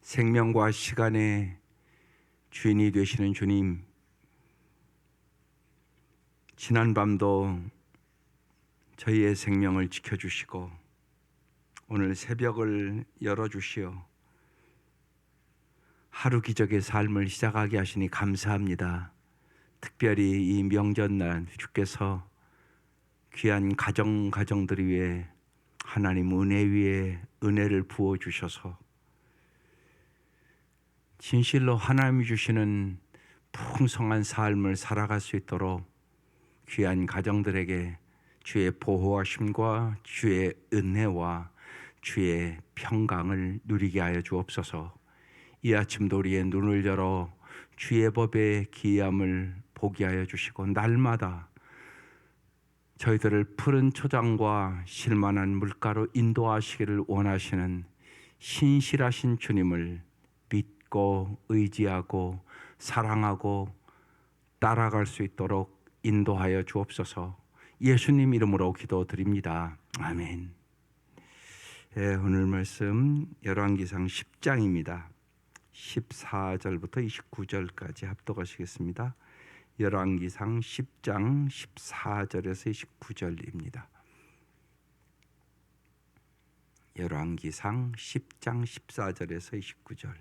생명과 시간의 주인이 되시는 주님, 지난밤도 저희의 생명을 지켜주시고 오늘 새벽을 열어주시어 하루 기적의 삶을 시작하게 하시니 감사합니다. 특별히 이 명절날 주께서 귀한 가정들을 위해 하나님 은혜 위에 은혜를 부어주셔서 진실로 하나님이 주시는 풍성한 삶을 살아갈 수 있도록 귀한 가정들에게 주의 보호하심과 주의 은혜와 주의 평강을 누리게 하여 주옵소서. 이 아침도 우리의 눈을 열어 주의 법의 기이함을 보게 하여 주시고 날마다 저희들을 푸른 초장과 실만한 물가로 인도하시기를 원하시는 신실하신 주님을 믿고 의지하고 사랑하고 따라갈 수 있도록 인도하여 주옵소서. 예수님 이름으로 기도드립니다. 아멘. 오늘 말씀 열왕기상 10장입니다. 14절부터 29절까지 합독하시겠습니다. 열왕기상 10장 14절에서 29절입니다. 열왕기상 10장 14절에서 29절.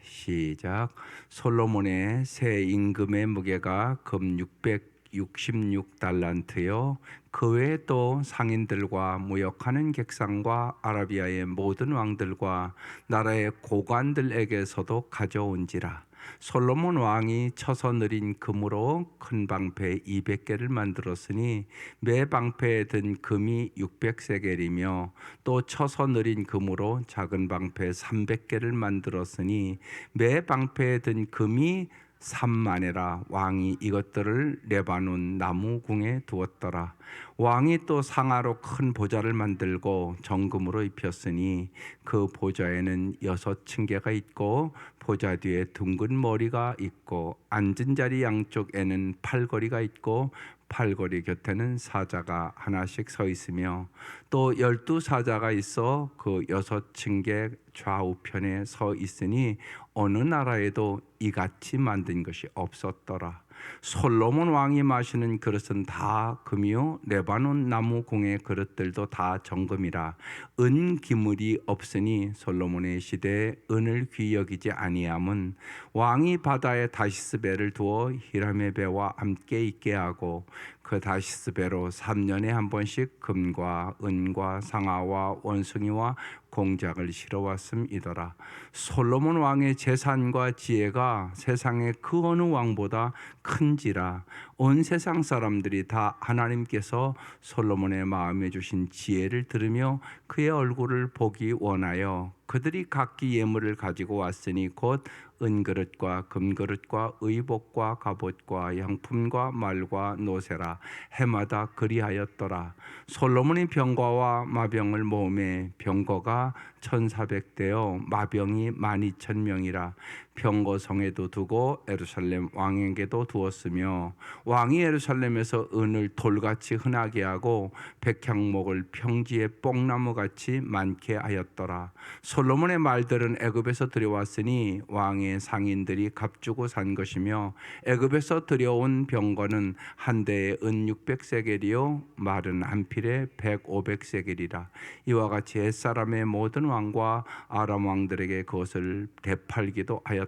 시작. 솔로몬의 새 임금의 무게가 금 666달란트요 그 외에 또 상인들과 무역하는 객상과 아라비아의 모든 왕들과 나라의 고관들에게서도 가져온지라. 솔로몬 왕이 쳐서 느린 금으로 큰 방패 200개를 만들었으니 매 방패에 든 금이 600세겔이며 또 쳐서 느린 금으로 작은 방패 300개를 만들었으니 매 방패에 든 금이 3만에라. 왕이 이것들을 레바논 나무궁에 두었더라. 왕이 또 상아로 큰 보좌를 만들고 정금으로 입혔으니 그 보좌에는 6층계가 있고 보좌 뒤에 둥근 머리가 있고 앉은 자리 양쪽에는 팔걸이가 있고 팔걸이 곁에는 사자가 하나씩 서 있으며 또 12사자가 있어 그 6층계 좌우편에 서 있으니 어느 나라에도 이같이 만든 것이 없었더라. 솔로몬 왕이 마시는 그릇은 다 금이요 레바논 나무 궁의 그릇들도 다 정금이라. 은 기물이 없으니 솔로몬의 시대에 은을 귀히 여기지 아니함은 왕이 바다에 다시스 배를 두어 히람의 배와 함께 있게 하고 그 다시스 배로 3년에 한 번씩 금과 은과 상아와 원숭이와 공작을 실어왔음이더라. 솔로몬 왕의 재산과 지혜가 세상의 그 어느 왕보다 큰지라. 온 세상 사람들이 다 하나님께서 솔로몬의 마음에 주신 지혜를 들으며 그의 얼굴을 보기 원하여 그들이 각기 예물을 가지고 왔으니 곧 은그릇과 금그릇과 의복과 갑옷과 양품과 말과 노새라. 해마다 그리하였더라. 솔로몬이 병거와 마병을 모으매 병거가 1400대요 마병이 12,000명이라. 병거성에도 두고 예루살렘 왕에게도 두었으며 왕이 예루살렘에서 은을 돌같이 흔하게 하고 백향목을 평지에 뽕나무같이 많게 하였더라. 솔로몬의 말들은 애굽에서 들여왔으니 왕의 상인들이 값주고 산 것이며 애굽에서 들여온 병거는 한 대에 은 600세겔이요 말은 한 필에 100-500세겔이라. 이와 같이 햇사람의 모든 왕과 아람 왕들에게 그것을 되팔기도 하였더라.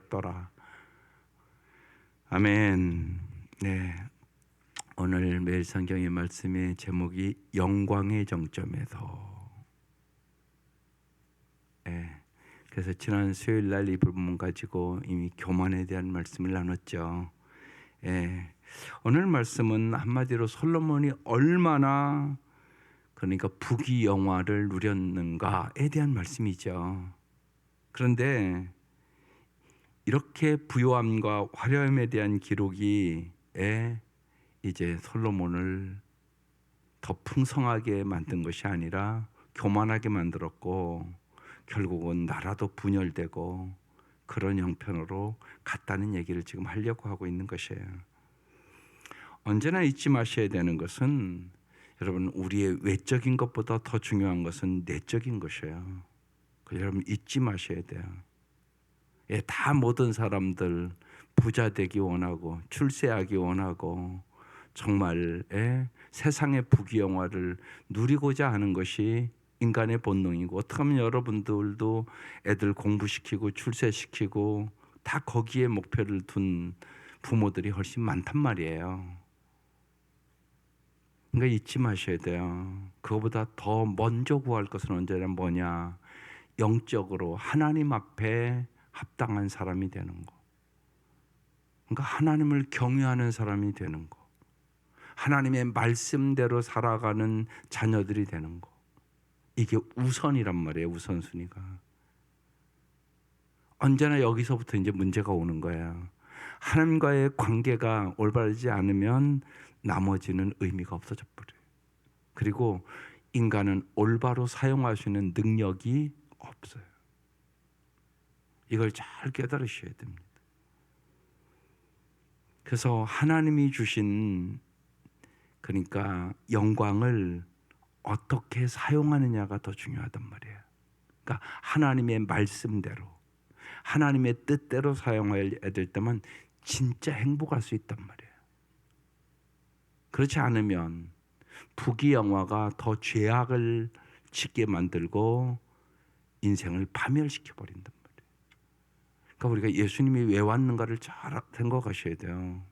아멘. 오늘 매일 성경의 말씀의 제목이 영광의 정점에서. 그래서 지난 수요일 날 이 부분 가지고 이미 교만에 대한 말씀을 나눴죠. 오늘 말씀은 한마디로 솔로몬이 얼마나 그러니까 부귀영화를 누렸는가에 대한 말씀이죠. 그런데 이렇게 부요함과 화려함에 대한 기록이 이제 솔로몬을 더 풍성하게 만든 것이 아니라 교만하게 만들었고 결국은 나라도 분열되고 그런 형편으로 갔다는 얘기를 지금 하려고 하고 있는 것이에요. 언제나 잊지 마셔야 되는 것은 여러분 우리의 외적인 것보다 더 중요한 것은 내적인 것이에요. 여러분 잊지 마셔야 돼요. 예, 다 모든 사람들 부자 되기 원하고 출세하기 원하고 정말 세상의 부귀영화를 누리고자 하는 것이 인간의 본능이고, 어떻게 하면 여러분들도 애들 공부시키고 출세시키고 다 거기에 목표를 둔 부모들이 훨씬 많단 말이에요. 그러니까 잊지 마셔야 돼요. 그거보다 더 먼저 구할 것은 언제나 뭐냐? 영적으로 하나님 앞에 합당한 사람이 되는 거. 그러니까 하나님을 경외하는 사람이 되는 거. 하나님의 말씀대로 살아가는 자녀들이 되는 거. 이게 우선이란 말이에요. 우선순위가. 언제나 여기서부터 이제 문제가 오는 거예요. 하나님과의 관계가 올바르지 않으면 나머지는 의미가 없어져 버려요. 그리고 인간은 올바로 사용할 수 있는 능력이 없어요. 이걸 잘 깨달으셔야 됩니다. 그래서 하나님이 주신 그러니까 영광을 어떻게 사용하느냐가 더 중요하단 말이에요. 그러니까 하나님의 말씀대로, 하나님의 뜻대로 사용해야 될 때만 진짜 행복할 수 있단 말이에요. 그렇지 않으면 부귀영화가 더 죄악을 짓게 만들고 인생을 파멸시켜 버린단 말이에요. 그러니까 우리가 예수님이 왜 왔는가를 잘 생각하셔야 돼요.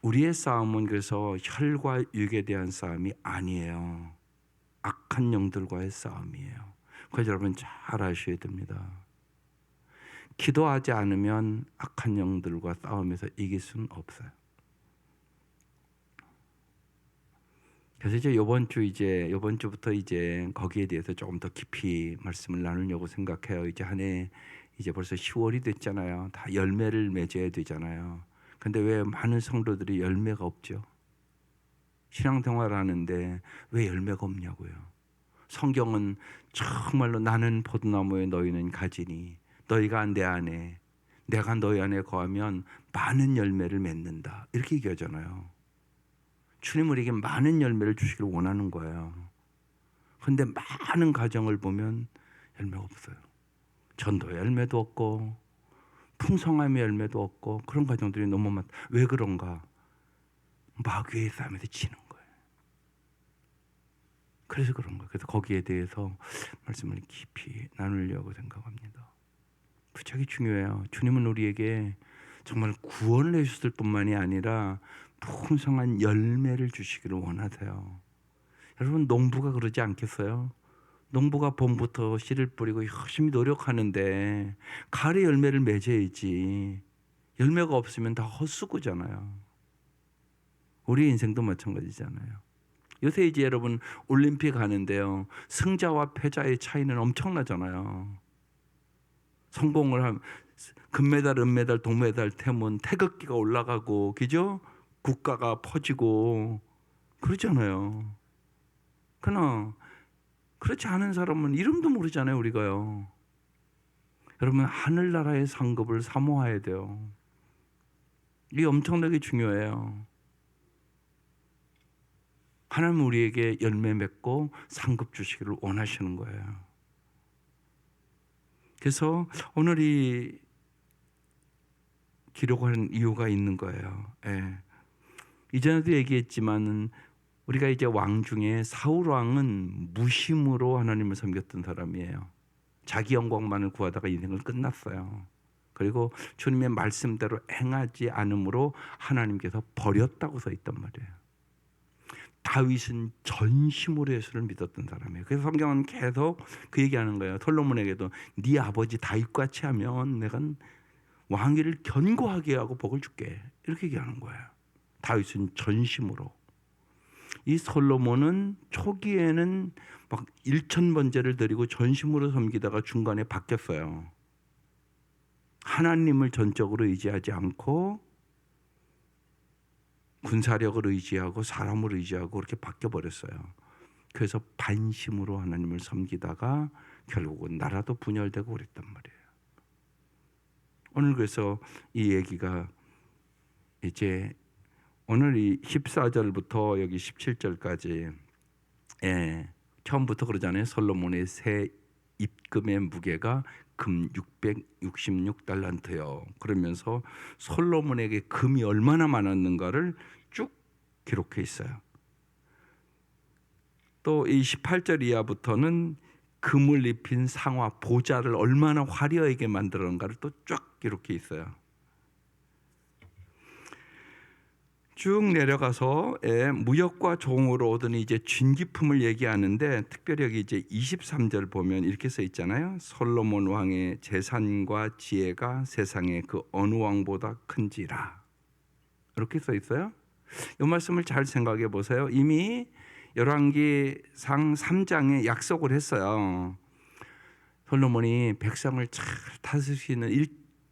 우리의 싸움은 그래서 혈과 육에 대한 싸움이 아니에요. 악한 영들과의 싸움이에요. 그래서 여러분 잘 아셔야 됩니다. 기도하지 않으면 악한 영들과 싸움에서 이길 수는 없어요. 그래서 이제 이번 주부터 이제 거기에 대해서 조금 더 깊이 말씀을 나누려고 생각해요. 이제 한 해 이제 벌써 10월이 됐잖아요. 다 열매를 맺어야 되잖아요. 근데 왜 많은 성도들이 열매가 없죠? 신앙생활을 하는데 왜 열매가 없냐고요. 성경은 정말로 나는 포도나무에 너희는 가지니 너희가 내 안에 내가 너희 안에 거하면 많은 열매를 맺는다. 이렇게 얘기하잖아요. 주님 우리에게 많은 열매를 주시길 원하는 거예요. 그런데 많은 가정을 보면 열매가 없어요. 전도의 열매도 없고 풍성함의 열매도 없고 그런 가정들이 너무 많다. 왜 그런가? 마귀의 싸움에서 지는 거예요. 그래서 그런 거예요. 그래서 거기에 대해서 말씀을 깊이 나누려고 생각합니다. 부작이 중요해요. 주님은 우리에게 정말 구원을 해주실 뿐만이 아니라 풍성한 열매를 주시기를 원하세요. 여러분 농부가 그러지 않겠어요? 농부가 봄부터 씨를 뿌리고 열심히 노력하는데 가을에 열매를 맺어야지. 열매가 없으면 다 헛수고잖아요. 우리 인생도 마찬가지잖아요. 요새 이제 여러분 올림픽 하는데요. 승자와 패자의 차이는 엄청나잖아요. 성공을 하면 금메달, 은메달, 동메달 태면 태극기가 올라가고, 그죠? 국가가 퍼지고 그러잖아요. 그러나 그렇지 않은 사람은 이름도 모르잖아요, 우리가요. 여러분 하늘나라의 상급을 사모해야 돼요. 이게 엄청나게 중요해요. 하나님 우리에게 열매 맺고 상급 주시기를 원하시는 거예요. 그래서 오늘 이 기록하는 이유가 있는 거예요. 예. 이전에도 얘기했지만 우리가 이제 왕 중에 사울 왕은 무심으로 하나님을 섬겼던 사람이에요. 자기 영광만을 구하다가 인생을 끝났어요. 그리고 주님의 말씀대로 행하지 않으므로 하나님께서 버렸다고 써 있단 말이에요. 다윗은 전심으로 예수를 믿었던 사람이에요. 그래서 성경은 계속 그 얘기하는 거예요. 솔로몬에게도 네 아버지 다윗같이 하면 내가 왕위를 견고하게 하고 복을 줄게. 이렇게 얘기하는 거예요. 다윗은 전심으로. 이 솔로몬은 초기에는 막 1,000번제를 드리고 전심으로 섬기다가 중간에 바뀌었어요. 하나님을 전적으로 의지하지 않고 군사력을 의지하고 사람을 의지하고 그렇게 바뀌어버렸어요. 그래서 반심으로 하나님을 섬기다가 결국은 나라도 분열되고 그랬단 말이에요. 오늘 그래서 이 얘기가 이제 오늘 이 14절부터 여기 17절까지 처음부터 그러잖아요. 솔로몬의 새 입금의 무게가 금 666달란트요. 그러면서 솔로몬에게 금이 얼마나 많았는가를 쭉 기록해 있어요. 또 이 18절 이하부터는 금을 입힌 상화 보좌를 얼마나 화려하게 만들었는가를 또 쫙 기록해 있어요. 쭉 내려가서 무역과 종으로 얻은 이제 진기품을 얘기하는데, 특별히 여기 이제 23절 보면 이렇게 써 있잖아요. 솔로몬 왕의 재산과 지혜가 세상의 그 어느 왕보다 큰지라. 이렇게 써 있어요. 이 말씀을 잘 생각해 보세요. 이미 열왕기상 3장에 약속을 했어요. 솔로몬이 백성을 잘 다스리는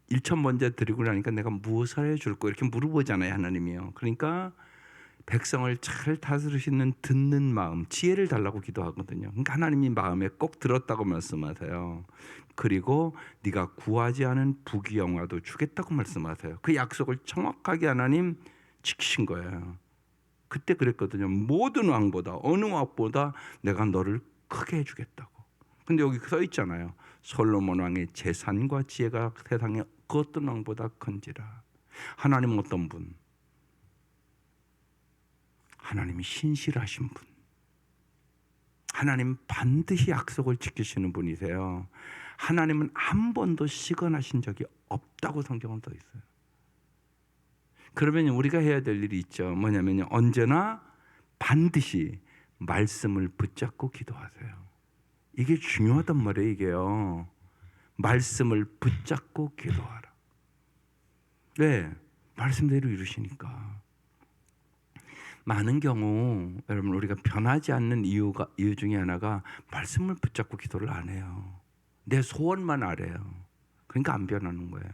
일천 번째 드리고 나니까 내가 무엇을 해줄 거 이렇게 물어보잖아요, 하나님이요. 그러니까 백성을 잘 다스리시는 듣는 마음, 지혜를 달라고 기도하거든요. 그러니까 하나님이 마음에 꼭 들었다고 말씀하세요. 그리고 네가 구하지 않은 부귀영화도 주겠다고 말씀하세요. 그 약속을 정확하게 하나님 지키신 거예요. 그때 그랬거든요. 모든 왕보다, 어느 왕보다 내가 너를 크게 해주겠다고. 근데 여기 써 있잖아요. 솔로몬 왕의 재산과 지혜가 세상에 그 어떤 왕보다 큰지라. 하나님은 어떤 분? 하나님이 신실하신 분. 하나님 반드시 약속을 지키시는 분이세요. 하나님은 한 번도 시건하신 적이 없다고 성경은 써 있어요. 그러면 우리가 해야 될 일이 있죠. 뭐냐면요, 언제나 반드시 말씀을 붙잡고 기도하세요. 이게 중요하단 말이에요. 이게요, 말씀을 붙잡고 기도하라. 왜? 말씀대로 이루시니까. 많은 경우 여러분, 우리가 변하지 않는 이유 중에 하나가 말씀을 붙잡고 기도를 안 해요. 내 소원만 아래요. 그러니까 안 변하는 거예요.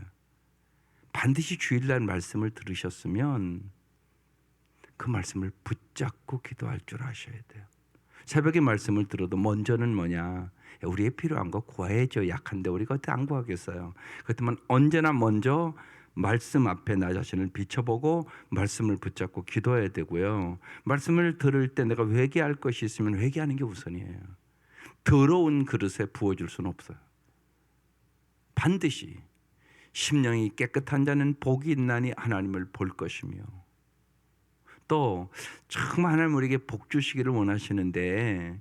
반드시 주일날 말씀을 들으셨으면 그 말씀을 붙잡고 기도할 줄 아셔야 돼요. 새벽에 말씀을 들어도 먼저는 뭐냐? 우리의 필요한 거 구해야죠. 약한데 우리가 어떻게 안 구하겠어요? 그렇지만 언제나 먼저 말씀 앞에 나 자신을 비춰보고 말씀을 붙잡고 기도해야 되고요. 말씀을 들을 때 내가 회개할 것이 있으면 회개하는 게 우선이에요. 더러운 그릇에 부어줄 수는 없어요. 반드시 심령이 깨끗한 자는 복이 있나니 하나님을 볼 것이며, 또 정말 하나님 우리에게 복 주시기를 원하시는데,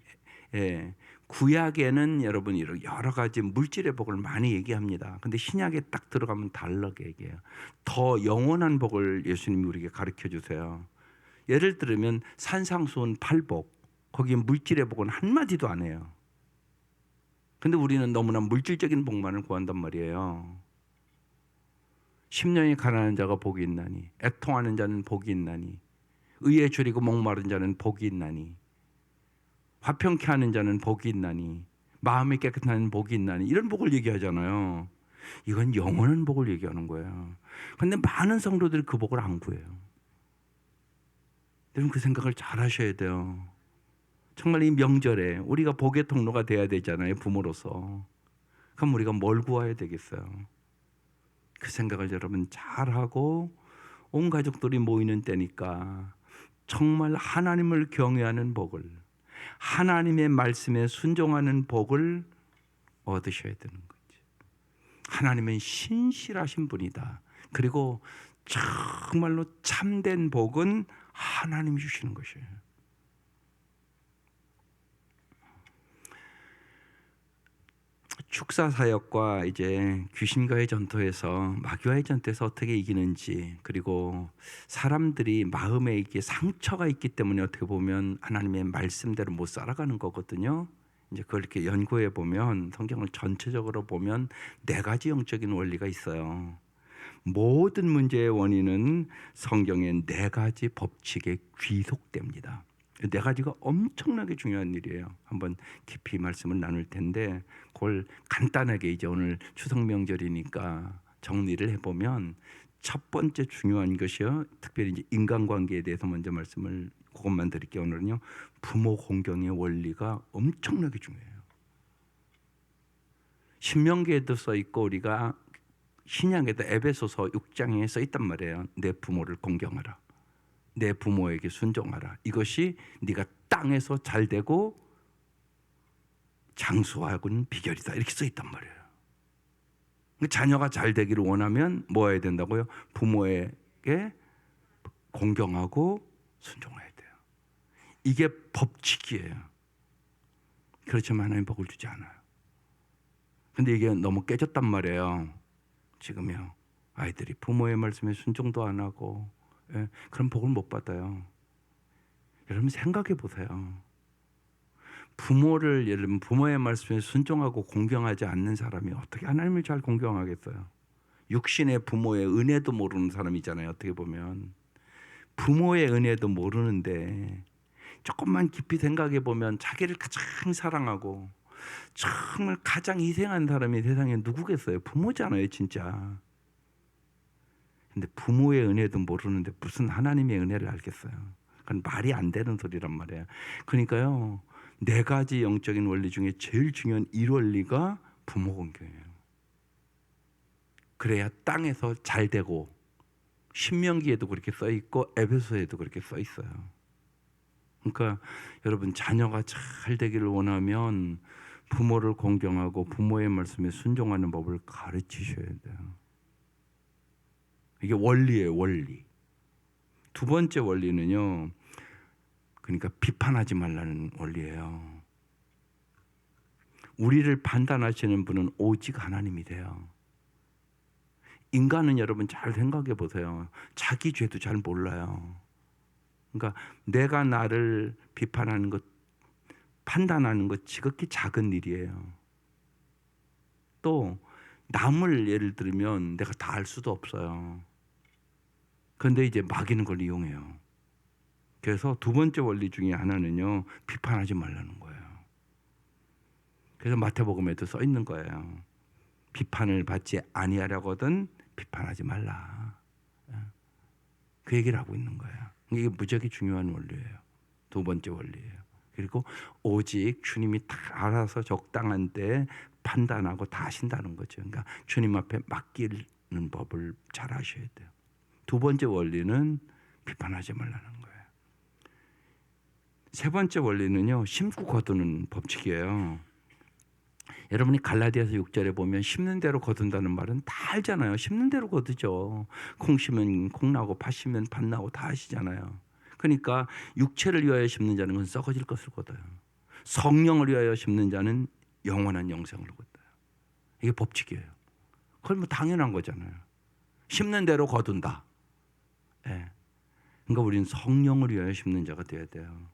구약에는 여러분 여러 가지 물질의 복을 많이 얘기합니다. 근데 신약에 딱 들어가면 다르게 얘기해요. 더 영원한 복을 예수님이 우리에게 가르쳐 주세요. 예를 들면 산상수훈 8복, 거기에 물질의 복은 한마디도 안 해요. 근데 우리는 너무나 물질적인 복만을 구한단 말이에요. 심령이 가난한 자가 복이 있나니, 애통하는 자는 복이 있나니, 의에 줄이고 목마른 자는 복이 있나니, 화평케 하는 자는 복이 있나니, 마음이 깨끗한 복이 있나니, 이런 복을 얘기하잖아요. 이건 영원한 복을 얘기하는 거예요. 그런데 많은 성도들이 그 복을 안 구해요. 여러분, 그 생각을 잘 하셔야 돼요. 정말 이 명절에 우리가 복의 통로가 돼야 되잖아요, 부모로서. 그럼 우리가 뭘 구해야 되겠어요? 그 생각을 여러분 잘하고, 온 가족들이 모이는 때니까 정말 하나님을 경외하는 복을, 하나님의 말씀에 순종하는 복을 얻으셔야 되는 거지. 하나님은 신실하신 분이다. 그리고 정말로 참된 복은 하나님이 주시는 것이에요. 축사 사역과 이제 귀신과의 전투에서, 마귀와의 전투에서 어떻게 이기는지, 그리고 사람들이 마음에 이게 상처가 있기 때문에 어떻게 보면 하나님의 말씀대로 못 살아가는 거거든요. 이제 그걸 이렇게 연구해 보면, 성경을 전체적으로 보면 네 가지 영적인 원리가 있어요. 모든 문제의 원인은 성경의 네 가지 법칙에 귀속됩니다. 네 가지가 엄청나게 중요한 일이에요. 한번 깊이 말씀을 나눌 텐데, 그걸 간단하게 이제 오늘 추석 명절이니까 정리를 해보면, 첫 번째 중요한 것이요, 특별히 이제 인간관계에 대해서 먼저 말씀을 그것만 드릴게요. 오늘은요, 부모 공경의 원리가 엄청나게 중요해요. 신명기에도 써 있고 우리가 신약에도 에베소서 6장에 써 있단 말이에요. 내 부모를 공경하라, 내 부모에게 순종하라. 이것이 네가 땅에서 잘 되고 장수하고는 비결이다 이렇게 써 있단 말이에요. 자녀가 잘 되기를 원하면 뭐 해야 된다고요? 부모에게 공경하고 순종해야 돼요. 이게 법칙이에요. 그렇지만 하나님 복을 주지 않아요. 근데 이게 너무 깨졌단 말이에요. 지금요. 아이들이 부모의 말씀에 순종도 안 하고, 예, 그런 복을 못 받아요. 여러분 생각해 보세요. 부모를 예를 들면 부모의 말씀에 순종하고 공경하지 않는 사람이 어떻게 하나님을 잘 공경하겠어요? 육신의 부모의 은혜도 모르는 사람이잖아요. 어떻게 보면 부모의 은혜도 모르는데 조금만 깊이 생각해 보면 자기를 가장 사랑하고 정말 가장 희생한 사람이 세상에 누구겠어요? 부모잖아요, 진짜. 근데 부모의 은혜도 모르는데 무슨 하나님의 은혜를 알겠어요? 그건 말이 안 되는 소리란 말이에요. 그러니까요, 네 가지 영적인 원리 중에 제일 중요한 1원리가 부모 공경이에요. 그래야 땅에서 잘 되고, 신명기에도 그렇게 써 있고 에베소에도 그렇게 써 있어요. 그러니까 여러분 자녀가 잘 되기를 원하면 부모를 공경하고 부모의 말씀에 순종하는 법을 가르치셔야 돼요. 이게 원리예요, 원리. 두 번째 원리는요, 그러니까 비판하지 말라는 원리예요. 우리를 판단하시는 분은 오직 하나님이 돼요. 인간은 여러분 잘 생각해 보세요. 자기 죄도 잘 몰라요. 그러니까 내가 나를 비판하는 것, 판단하는 것 지극히 작은 일이에요. 또 남을 예를 들면 내가 다 알 수도 없어요. 그런데 이제 막이는 걸 이용해요. 그래서 두 번째 원리 중에 하나는요, 비판하지 말라는 거예요. 그래서 마태복음에도 써 있는 거예요. 비판을 받지 아니하려거든 비판하지 말라. 그 얘기를 하고 있는 거예요. 이게 무지하게 중요한 원리예요. 두 번째 원리예요. 그리고 오직 주님이 다 알아서 적당한 때 판단하고 다 하신다는 거죠. 그러니까 주님 앞에 맡기는 법을 잘 아셔야 돼요. 두 번째 원리는 비판하지 말라는 거예요. 세 번째 원리는요, 심고 거두는 법칙이에요. 여러분이 갈라디아서 6절에 보면 심는 대로 거둔다는 말은 다 알잖아요. 심는 대로 거두죠. 콩 심으면 콩 나고 팥 심으면 팥 나고 다 아시잖아요. 그러니까 육체를 위하여 심는 자는 그건 썩어질 것을 거둬요. 성령을 위하여 심는 자는 영원한 영생을 거둬요. 이게 법칙이에요. 그건 뭐 당연한 거잖아요. 심는 대로 거둔다. 예. 그러니까 우리는 성령을 위하여 심는 자가 되어야 돼요.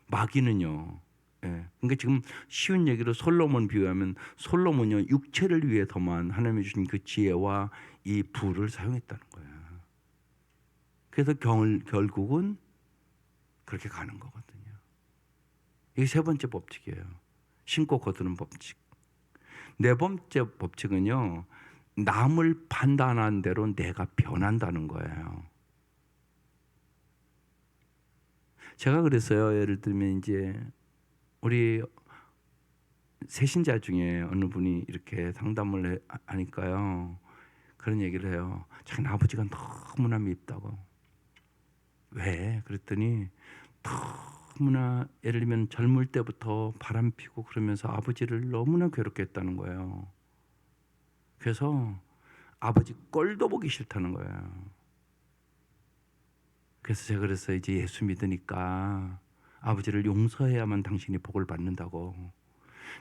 마귀는요. 예. 그러니까 지금 쉬운 얘기로 솔로몬 비유하면 솔로몬이 육체를 위해서만 하나님이 주신 그 지혜와 이 부를 사용했다는 거예요. 그래서 결국은 그렇게 가는 거거든요. 이게 세 번째 법칙이에요. 심고 거두는 법칙. 네 번째 법칙은요, 남을 판단한 대로 내가 변한다는 거예요. 제가 그랬어요. 예를 들면 이제 우리 세신자 중에 어느 분이 이렇게 상담을 하니까요, 그런 얘기를 해요. 자기 아버지가 너무나 밉다고. 왜? 그랬더니 너무나 예를 들면 젊을 때부터 바람 피고 그러면서 아버지를 너무나 괴롭게 했다는 거예요. 그래서 아버지 꼴도 보기 싫다는 거예요. 그래서 제가 그랬어요. 이제 예수 믿으니까 아버지를 용서해야만 당신이 복을 받는다고.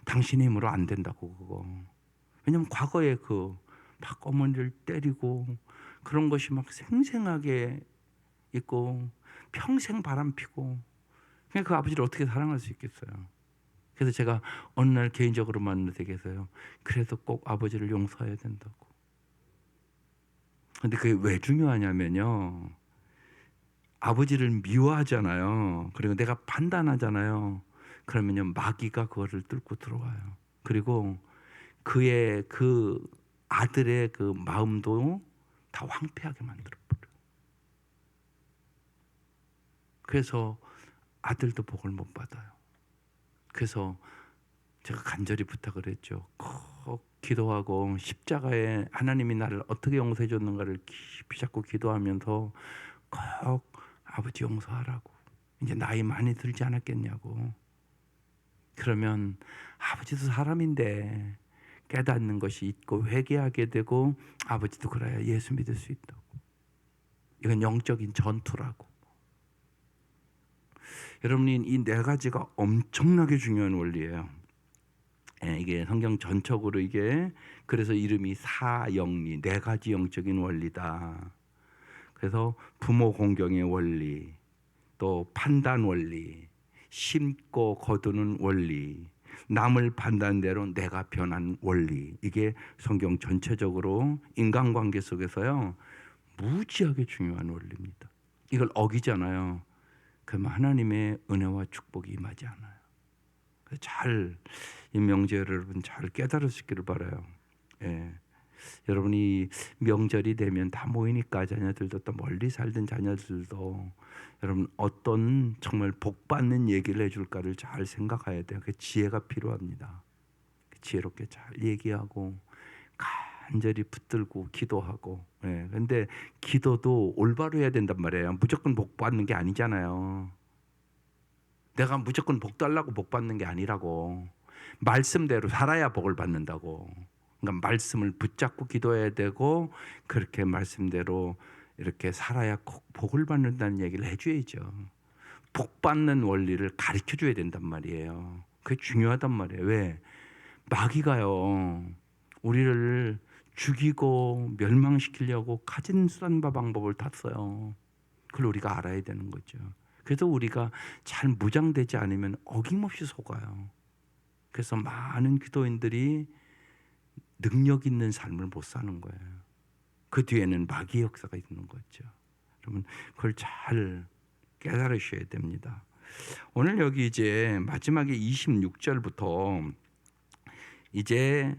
당신의 힘으로 안 된다고 그거. 왜냐면 과거에 막 어머니를 때리고 그런 것이 막 생생하게 있고 평생 바람피고 그냥 그 아버지를 어떻게 사랑할 수 있겠어요. 그래서 제가 어느 날 개인적으로 만나서 얘기해서요. 그래서 꼭 아버지를 용서해야 된다고. 근데 그게 왜 중요하냐면요. 아버지를 미워하잖아요. 그리고 내가 판단하잖아요. 그러면요, 마귀가 그거를 뚫고 들어와요. 그리고 그의 그 아들의 그 마음도 다 황폐하게 만들어버려요. 그래서 아들도 복을 못 받아요. 그래서 제가 간절히 부탁을 했죠. 꼭 기도하고 십자가에 하나님이 나를 어떻게 용서해 줬는가를 깊이 잡고 기도하면서 꼭 아버지 용서하라고. 이제 나이 많이 들지 않았겠냐고. 그러면 아버지도 사람인데 깨닫는 것이 있고 회개하게 되고 아버지도 그래야 예수 믿을 수 있다고. 이건 영적인 전투라고. 여러분이 이 네 가지가 엄청나게 중요한 원리예요. 이게 성경 전적으로 이게 그래서 이름이 사영리, 네 가지 영적인 원리다. 그래서 부모 공경의 원리, 또 판단 원리, 심고 거두는 원리, 남을 판단한 대로 내가 변한 원리. 이게 성경 전체적으로 인간관계 속에서요 무지하게 중요한 원리입니다. 이걸 어기잖아요. 그러면 하나님의 은혜와 축복이 임하지 않아요. 잘 이 명절 여러분 잘 깨달을 수 있기를 바라요. 여러분이 명절이 되면 다 모이니까 자녀들도 또 멀리 살던 자녀들도 여러분 어떤 정말 복 받는 얘기를 해줄까를 잘 생각해야 돼요. 그 지혜가 필요합니다. 지혜롭게 잘 얘기하고 간절히 붙들고 기도하고. 근데 기도도 올바로 해야 된단 말이에요. 무조건 복 받는 게 아니잖아요. 내가 무조건 복 달라고 복 받는 게 아니라고. 말씀대로 살아야 복을 받는다고. 그러니까 말씀을 붙잡고 기도해야 되고 그렇게 말씀대로 이렇게 살아야 복을 받는다는 얘기를 해줘야죠. 복 받는 원리를 가르쳐 줘야 된단 말이에요. 그게 중요하단 말이에요. 왜? 마귀가요 우리를 죽이고 멸망시키려고 가진 수단과 방법을 다 써요. 그걸 우리가 알아야 되는 거죠. 그래서 우리가 잘 무장되지 않으면 어김없이 속아요. 그래서 많은 기도인들이 능력 있는 삶을 못 사는 거예요. 그 뒤에는 마귀의 역사가 있는 거죠. 여러분 그걸 잘 깨달으셔야 됩니다. 오늘 여기 이제 마지막에 26절부터 이제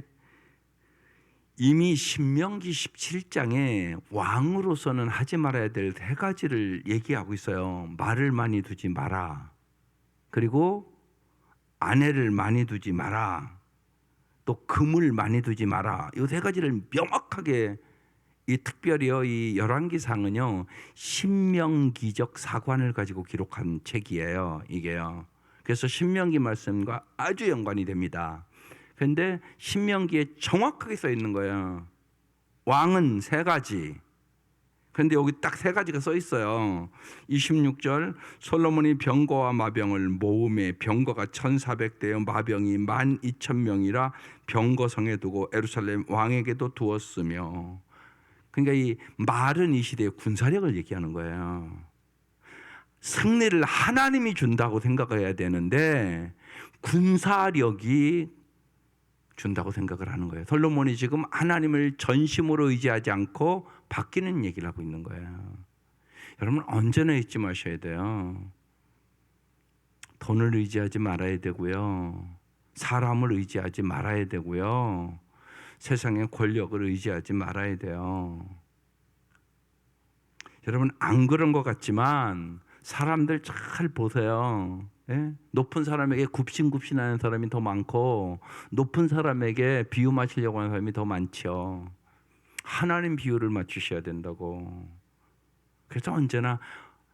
이미 신명기 17장에 왕으로서는 하지 말아야 될 세 가지를 얘기하고 있어요. 말을 많이 두지 마라. 그리고 아내를 많이 두지 마라. 또 금을 많이 두지 마라. 이 세 가지를 명확하게 이 특별히요 이 열왕기상은요 신명기적 사관을 가지고 기록한 책이에요. 이게요. 그래서 신명기 말씀과 아주 연관이 됩니다. 그런데 신명기에 정확하게 써 있는 거예요. 왕은 세 가지. 그런데 여기 딱 세 가지가 써 있어요. 26절 솔로몬이 병거와 마병을 모음에 병거가 1,400대여 마병이 12,000명이라 병거성에 두고 예루살렘 왕에게도 두었으며. 그러니까 이 말은 이 시대의 군사력을 얘기하는 거예요. 승리를 하나님이 준다고 생각해야 되는데 군사력이 준다고 생각을 하는 거예요. 솔로몬이 지금 하나님을 전심으로 의지하지 않고 바뀌는 얘기를 하고 있는 거예요. 여러분 언제나 잊지 마셔야 돼요. 돈을 의지하지 말아야 되고요. 사람을 의지하지 말아야 되고요. 세상의 권력을 의지하지 말아야 돼요. 여러분 안 그런 것 같지만 사람들 잘 보세요. 높은 사람에게 굽신굽신하는 사람이 더 많고 높은 사람에게 비유 맞추려고 하는 사람이 더 많죠. 하나님 비유를 맞추셔야 된다고. 그래서 언제나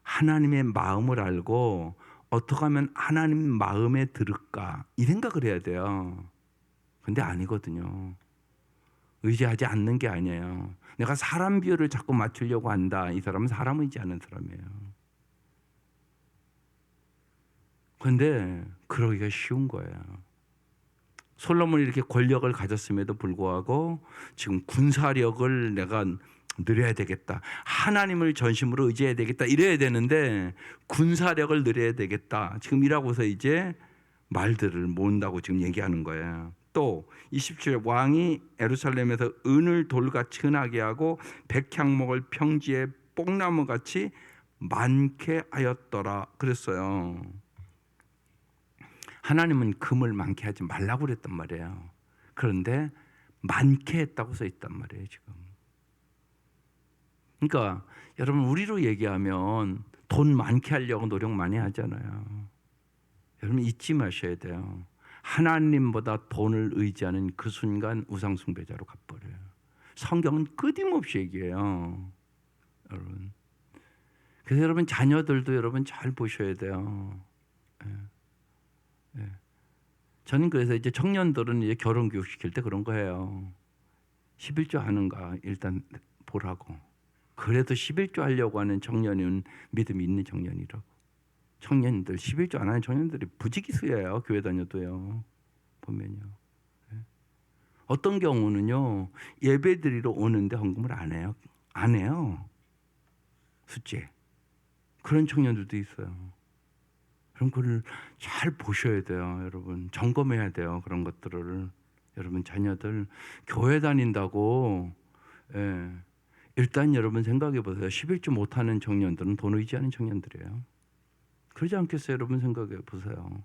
하나님의 마음을 알고 어떻게 하면 하나님 마음에 들을까 이 생각을 해야 돼요. 근데 아니거든요. 의지하지 않는 게 아니에요. 내가 사람 비유를 자꾸 맞추려고 한다. 이 사람은 사람 의지하는 사람이에요. 그런데 그러기가 쉬운 거예요. 솔로몬이 이렇게 권력을 가졌음에도 불구하고 지금 군사력을 내가 늘려야 되겠다. 하나님을 전심으로 의지해야 되겠다. 이래야 되는데 군사력을 늘려야 되겠다. 지금 이라고서 이제 말들을 모은다고 지금 얘기하는 거예요. 또 27절 왕이 예루살렘에서 은을 돌같이 흔하게 하고 백향목을 평지에 뽕나무같이 많게 하였더라 그랬어요. 하나님은 금을 많게 하지 말라고 그랬단 말이에요. 그런데 많게 했다고 써 있단 말이에요 지금. 그러니까 여러분 우리로 얘기하면 돈 많게 하려고 노력 많이 하잖아요. 여러분 잊지 마셔야 돼요. 하나님보다 돈을 의지하는 그 순간 우상숭배자로 가버려요. 성경은 끊임없이 얘기해요. 여러분. 그래서 여러분 자녀들도 여러분 잘 보셔야 돼요. 예. 저는 그래서 이제 청년들은 이제 결혼 교육 시킬 때 그런 거예요. 11조 하는가 일단 보라고. 그래도 11조 하려고 하는 청년은 믿음이 있는 청년이라고. 청년들 11조 안 하는 청년들이 부지기수예요. 교회 다녀도요. 보면요. 어떤 경우는요. 예배드리러 오는데 헌금을 안 해요. 안 해요. 숫제. 그런 청년들도 있어요. 그런 거를 잘 보셔야 돼요. 여러분. 점검해야 돼요. 그런 것들을. 여러분 자녀들 교회 다닌다고 일단 여러분 생각해 보세요. 11조 못하는 청년들은 돈 의지하는 청년들이에요. 그러지 않겠어요? 여러분 생각해 보세요.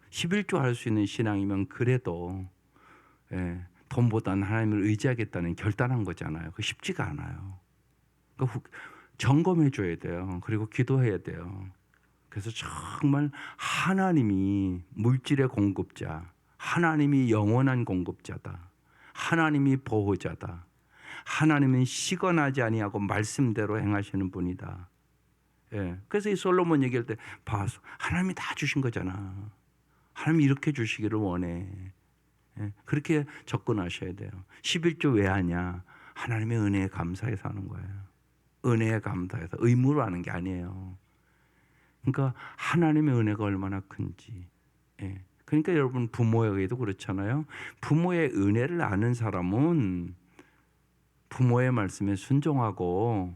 11조 할 수 있는 신앙이면 그래도 돈보다는 하나님을 의지하겠다는 결단한 거잖아요. 그 쉽지가 않아요. 그러니까 점검해 줘야 돼요. 그리고 기도해야 돼요. 그래서 정말 하나님이 물질의 공급자, 하나님이 영원한 공급자다. 하나님이 보호자다. 하나님은 시건하지 아니하고 말씀대로 행하시는 분이다. 그래서 이 솔로몬 얘기할 때 봐서 하나님이 다 주신 거잖아. 하나님이 이렇게 주시기를 원해. 그렇게 접근하셔야 돼요. 11조 왜 하냐? 하나님의 은혜에 감사해서 하는 거예요. 은혜에 감사해서 의무로 하는 게 아니에요. 그러니까 하나님의 은혜가 얼마나 큰지. 그러니까 여러분 부모에게도 그렇잖아요. 부모의 은혜를 아는 사람은 부모의 말씀에 순종하고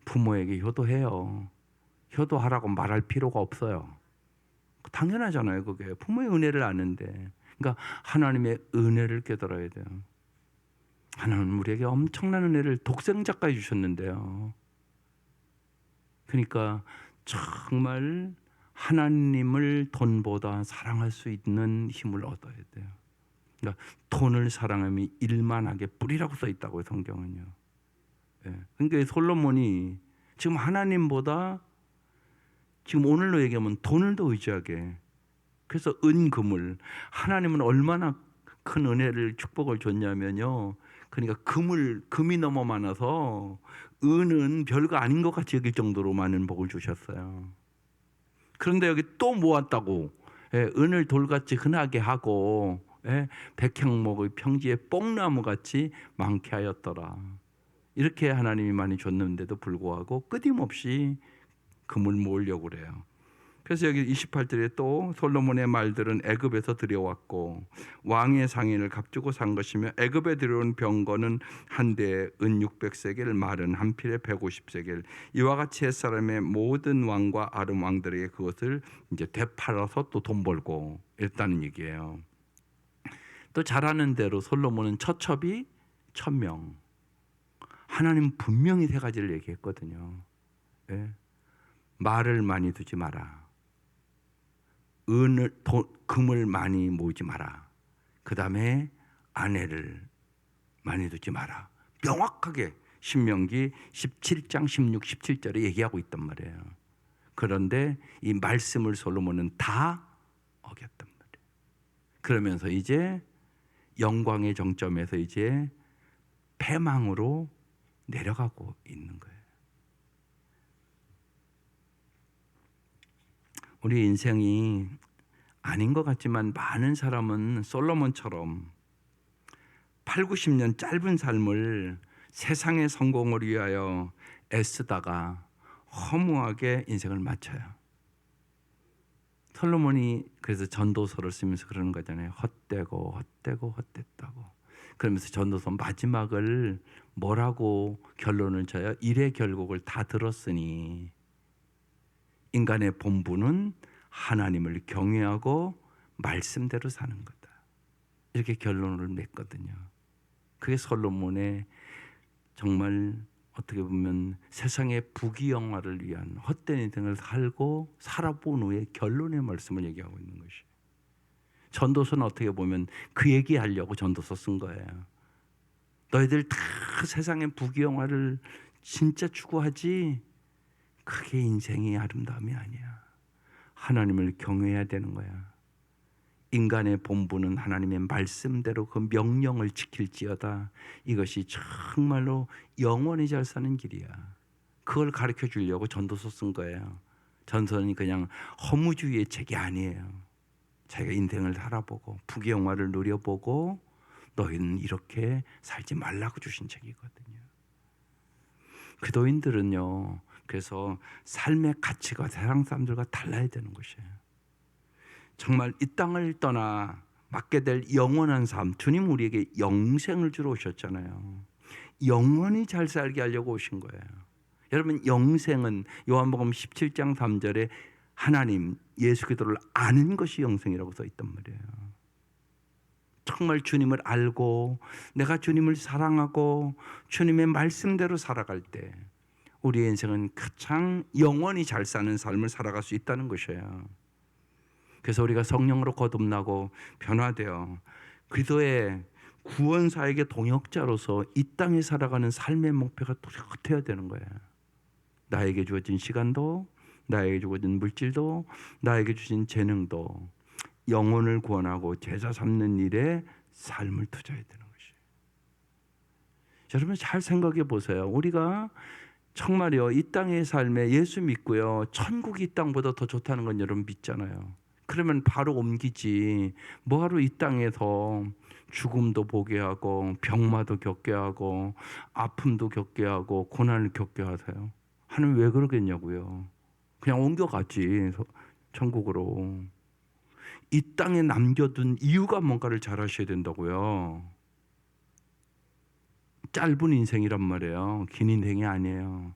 부모에게 효도해요. 효도하라고 말할 필요가 없어요. 당연하잖아요. 그게 부모의 은혜를 아는데. 그러니까 하나님의 은혜를 깨달아야 돼요. 하나님은 우리에게 엄청난 은혜를 독생자까지 주셨는데요. 그러니까 정말 하나님을 돈보다 사랑할 수 있는 힘을 얻어야 돼요. 그러니까 돈을 사랑함이 일만하게 뿌리라고 써 있다고요. 성경은요. 그러니까 솔로몬이 지금 하나님보다 지금 오늘로 얘기하면 돈을 더 의지하게. 그래서 은금을 하나님은 얼마나 큰 은혜를 축복을 줬냐면요. 그러니까 금이 너무 많아서 은은 별거 아닌 것 같이 여길 정도로 많은 복을 주셨어요. 그런데 여기 또 모았다고 은을 돌같이 흔하게 하고 백향목의 평지에 뽕나무같이 많게 하였더라. 이렇게 하나님이 많이 줬는데도 불구하고 끊임없이 금을 모으려고 그래요. 그래서 여기 28절에 또 솔로몬의 말들은 애굽에서 들여왔고 왕의 상인을 값주고 산 것이며 애굽에 들여온 병거는 한 대에 은 600세겔 말은 한 필에 150세겔 이와 같이 햇사람의 모든 왕과 아름 왕들에게 그것을 이제 되팔아서 또 돈 벌고 이랬다는 얘기예요. 또 잘하는 대로 솔로몬은 처첩이 1000명. 하나님 분명히 세 가지를 얘기했거든요. 말을 많이 두지 마라. 금을 많이 모으지 마라. 그 다음에 아내를 많이 두지 마라. 명확하게 신명기 17장 16, 17절에 얘기하고 있단 말이에요. 그런데 이 말씀을 솔로몬은 다 어겼단 말이에요. 그러면서 이제 영광의 정점에서 이제 패망으로 내려가고 있는 거예요. 우리 인생이 아닌 것 같지만 많은 사람은 솔로몬처럼 8, 90년 짧은 삶을 세상의 성공을 위하여 애쓰다가 허무하게 인생을 마쳐요. 솔로몬이 그래서 전도서를 쓰면서 그러는 거잖아요. 헛되고 헛됐다고. 그러면서 전도서 마지막을 뭐라고 결론을 져요? 일의 결국을 다 들었으니 인간의 본분은 하나님을 경외하고 말씀대로 사는 거다. 이렇게 결론을 냈거든요. 그게 솔로몬의 정말 어떻게 보면 세상의 부귀영화를 위한 헛된 인생을 살아본 후에 결론의 말씀을 얘기하고 있는 것이. 전도서는 어떻게 보면 그 얘기하려고 전도서 쓴 거예요. 너희들 다 세상의 부귀영화를 진짜 추구하지 그게 인생의 아름다움이 아니야. 하나님을 경외해야 되는 거야. 인간의 본분은 하나님의 말씀대로 그 명령을 지킬지어다. 이것이 정말로 영원히 잘 사는 길이야. 그걸 가르쳐 주려고 전도서 쓴 거예요. 전도서는 그냥 허무주의의 책이 아니에요. 자기가 인생을 살아보고 부귀영화를 누려보고 너희는 이렇게 살지 말라고 주신 책이거든요. 기도인들은요, 그래서 삶의 가치가 세상 사람들과 달라야 되는 것이에요. 정말 이 땅을 떠나 맡게 될 영원한 삶, 주님 우리에게 영생을 주러 오셨잖아요. 영원히 잘 살게 하려고 오신 거예요. 여러분, 영생은 요한복음 17장 3절에 하나님, 예수 그리스도를 아는 것이 영생이라고 써 있단 말이에요. 정말 주님을 알고 내가 주님을 사랑하고 주님의 말씀대로 살아갈 때 우리의 인생은 가장 영원히 잘 사는 삶을 살아갈 수 있다는 것이에요. 그래서 우리가 성령으로 거듭나고 변화되어 그리스도의 구원사에게 동역자로서 이 땅에 살아가는 삶의 목표가 뚜렷해야 되는 거예요. 나에게 주어진 시간도, 나에게 주어진 물질도, 나에게 주신 재능도 영혼을 구원하고 제자 삼는 일에 삶을 투자해야 되는 것이에요. 여러분 잘 생각해 보세요. 우리가 정말요, 이 땅의 삶에 예수 믿고요, 천국이 이 땅보다 더 좋다는 건 여러분 믿잖아요. 그러면 바로 옮기지. 뭐하러 이 땅에서 죽음도 보게 하고 병마도 겪게 하고 아픔도 겪게 하고 고난을 겪게 하세요? 하나님 왜 그러겠냐고요. 그냥 옮겨가지 천국으로. 이 땅에 남겨둔 이유가 뭔가를 잘 하셔야 된다고요. 짧은 인생이란 말이에요. 긴 인생이 아니에요.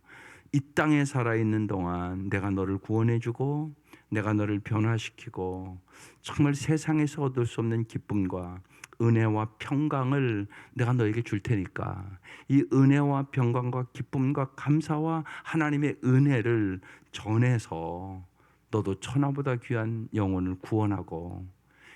이 땅에 살아있는 동안 내가 너를 구원해주고 내가 너를 변화시키고 정말 세상에서 얻을 수 없는 기쁨과 은혜와 평강을 내가 너에게 줄 테니까 이 은혜와 평강과 기쁨과 감사와 하나님의 은혜를 전해서 너도 천하보다 귀한 영혼을 구원하고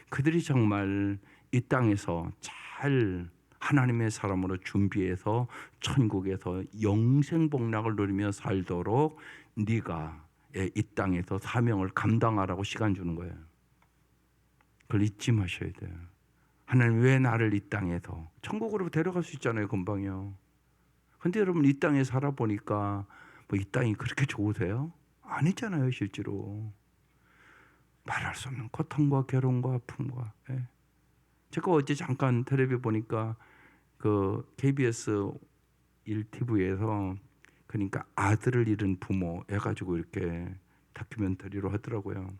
그들이 정말 이 땅에서 잘 하나님의 사람으로 준비해서 천국에서 영생복락을 누리며 살도록 네가 이 땅에서 사명을 감당하라고 시간 주는 거예요. 그걸 잊지 마셔야 돼요. 하나님 왜 나를 이 땅에서 천국으로 데려갈 수 있잖아요, 금방요. 근데 여러분 이 땅에 살아보니까 뭐 이 땅이 그렇게 좋으세요? 아니잖아요, 실제로. 말할 수 없는 고통과 괴로움과 아픔과. 예. 제가 어제 잠깐 텔레비 보니까 그 KBS 1TV에서 그러니까 아들을 잃은 부모 해가지고 이렇게 다큐멘터리로 하더라고요.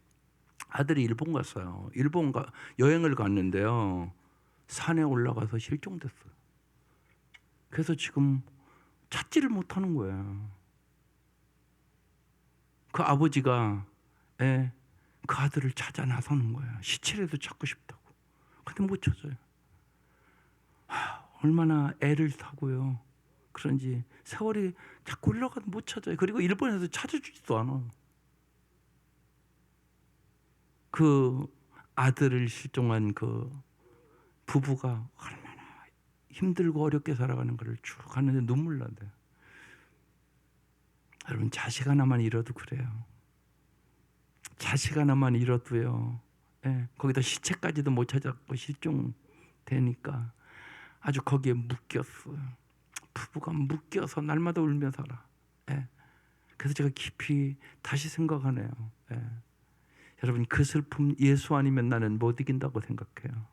아들이 일본 갔어요. 일본 여행을 갔는데요. 산에 올라가서 실종됐어요. 그래서 지금 찾지를 못하는 거예요. 그 아버지가 그 아들을 찾아 나서는 거예요. 시체라도 찾고 싶다고. 근데 못 찾아요. 얼마나 애를 타고요. 그런지 세월이 자꾸 흘러가도 못 찾아요. 그리고 일본에서 찾아주지도 않아. 그 아들을 실종한 그 부부가 얼마나 힘들고 어렵게 살아가는 것을 쭉 하는데 눈물 나대요. 여러분 자식 하나만 잃어도 그래요. 자식 하나만 잃어도요. 거기다 시체까지도 못 찾았고 실종되니까 아주 거기에 묶였어요. 부부가 묶여서 날마다 울며 살아. 그래서 제가 깊이 다시 생각하네요. 여러분 그 슬픔 예수 아니면 나는 못 이긴다고 생각해요.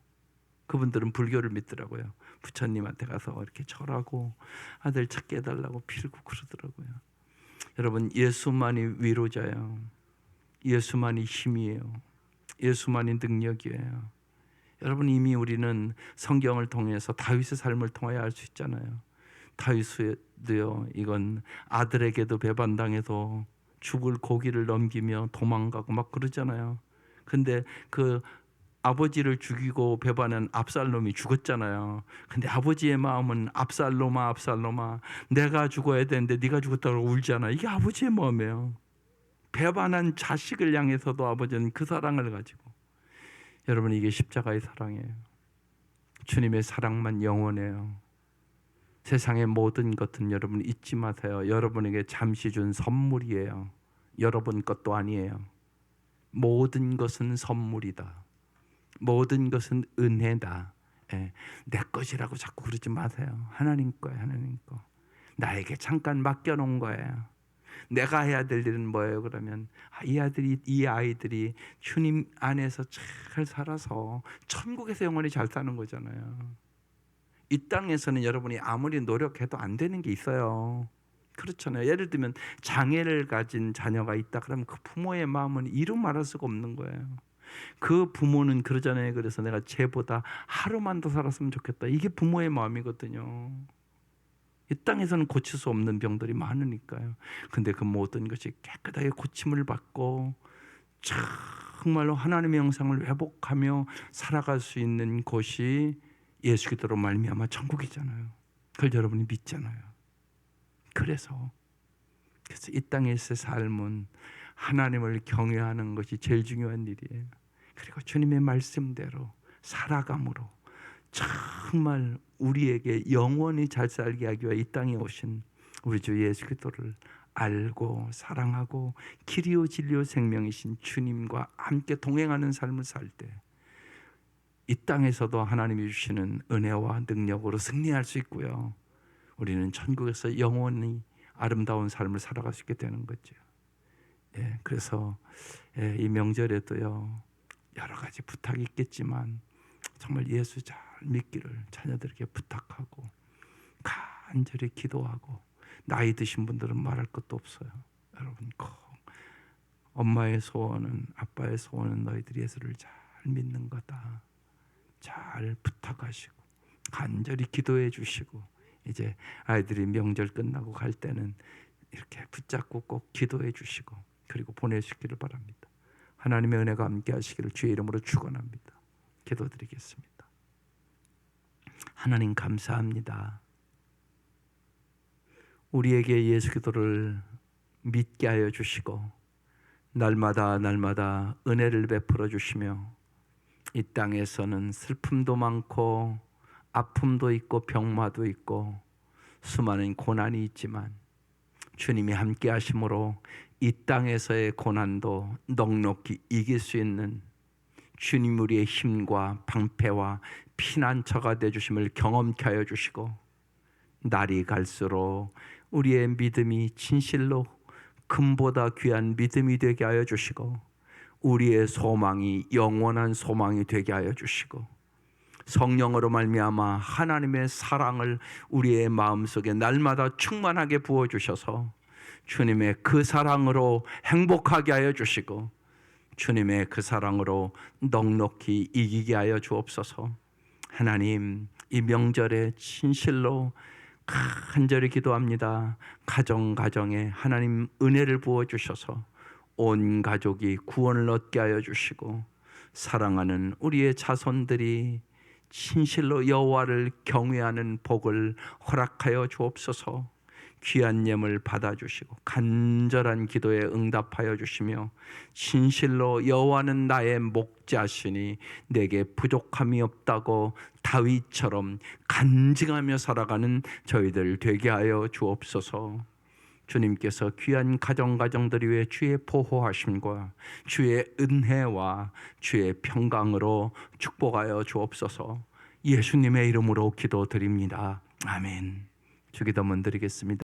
그분들은 불교를 믿더라고요. 부처님한테 가서 이렇게 절하고 아들 찾게 해달라고 빌고 그러더라고요. 여러분 예수만이 위로자예요. 예수만이 힘이에요. 예수만이 능력이에요. 여러분 이미 우리는 성경을 통해서 다윗의 삶을 통하여 알 수 있잖아요. 다윗도요. 이건 아들에게도 배반당해서 죽을 고기를 넘기며 도망가고 막 그러잖아요. 근데 그 아버지를 죽이고 배반한 압살롬이 죽었잖아요. 근데 아버지의 마음은 압살롬아 압살롬아 내가 죽어야 되는데 네가 죽었다고 울잖아. 이게 아버지의 마음이에요. 배반한 자식을 향해서도 아버지는 그 사랑을 가지고. 여러분 이게 십자가의 사랑이에요. 주님의 사랑만 영원해요. 세상의 모든 것은 여러분 잊지 마세요. 여러분에게 잠시 준 선물이에요. 여러분 것도 아니에요. 모든 것은 선물이다. 모든 것은 은혜다. 내 것이라고 자꾸 그러지 마세요. 하나님 거예요. 하나님 거. 나에게 잠깐 맡겨놓은 거예요. 내가 해야 될 일은 뭐예요? 그러면 이 아이들이 주님 안에서 잘 살아서 천국에서 영원히 잘 사는 거잖아요. 이 땅에서는 여러분이 아무리 노력해도 안 되는 게 있어요. 그렇잖아요. 예를 들면 장애를 가진 자녀가 있다 그러면 그 부모의 마음은 이루 말할 수가 없는 거예요. 그 부모는 그러잖아요. 그래서 내가 쟤보다 하루만 더 살았으면 좋겠다. 이게 부모의 마음이거든요. 이 땅에서는 고칠 수 없는 병들이 많으니까요. 근데 그 모든 것이 깨끗하게 고침을 받고 정말로 하나님의 형상을 회복하며 살아갈 수 있는 곳이 예수 그리스도로 말미암아 천국이잖아요. 그걸 여러분이 믿잖아요. 그래서 이 땅에서의 삶은 하나님을 경외하는 것이 제일 중요한 일이에요. 그리고 주님의 말씀대로 살아감으로 정말 우리에게 영원히 잘 살게 하기 위해 이 땅에 오신 우리 주 예수 그리스도를 알고 사랑하고 길이요 진리요 생명이신 주님과 함께 동행하는 삶을 살 때 이 땅에서도 하나님이 주시는 은혜와 능력으로 승리할 수 있고요. 우리는 천국에서 영원히 아름다운 삶을 살아갈 수 있게 되는 거죠. 그래서 이 명절에도요 여러 가지 부탁이 있겠지만 정말 예수 잘 믿기를 자녀들에게 부탁하고 간절히 기도하고 나이 드신 분들은 말할 것도 없어요. 여러분 꼭 엄마의 소원은 아빠의 소원은 너희들이 예수를 잘 믿는 거다. 잘 부탁하시고 간절히 기도해 주시고 이제 아이들이 명절 끝나고 갈 때는 이렇게 붙잡고 꼭 기도해 주시고 그리고 보내시기를 바랍니다. 하나님의 은혜가 함께 하시기를 주의 이름으로 축원합니다. 기도드리겠습니다. 하나님 감사합니다. 우리에게 예수 그리스도를 믿게 하여 주시고 날마다 은혜를 베풀어 주시며 이 땅에서는 슬픔도 많고 아픔도 있고 병마도 있고 수많은 고난이 있지만 주님이 함께 하심으로 이 땅에서의 고난도 넉넉히 이길 수 있는 주님 우리의 힘과 방패와 피난처가 되어주심을 경험케 하여 주시고 날이 갈수록 우리의 믿음이 진실로 금보다 귀한 믿음이 되게 하여 주시고 우리의 소망이 영원한 소망이 되게 하여 주시고 성령으로 말미암아 하나님의 사랑을 우리의 마음속에 날마다 충만하게 부어주셔서 주님의 그 사랑으로 행복하게 하여 주시고 주님의 그 사랑으로 넉넉히 이기게 하여 주옵소서. 하나님 이 명절에 진실로 간절히 기도합니다. 가정에 하나님 은혜를 부어주셔서 온 가족이 구원을 얻게 하여 주시고 사랑하는 우리의 자손들이 진실로 여호와를 경외하는 복을 허락하여 주옵소서. 귀한 예물 받아주시고 간절한 기도에 응답하여 주시며 진실로 여호와는 나의 목자시니 내게 부족함이 없다고 다윗처럼 간증하며 살아가는 저희들 되게 하여 주옵소서. 주님께서 귀한 가정들이 위해 주의 보호하심과 주의 은혜와 주의 평강으로 축복하여 주옵소서. 예수님의 이름으로 기도드립니다. 아멘. 주기도문 드리겠습니다.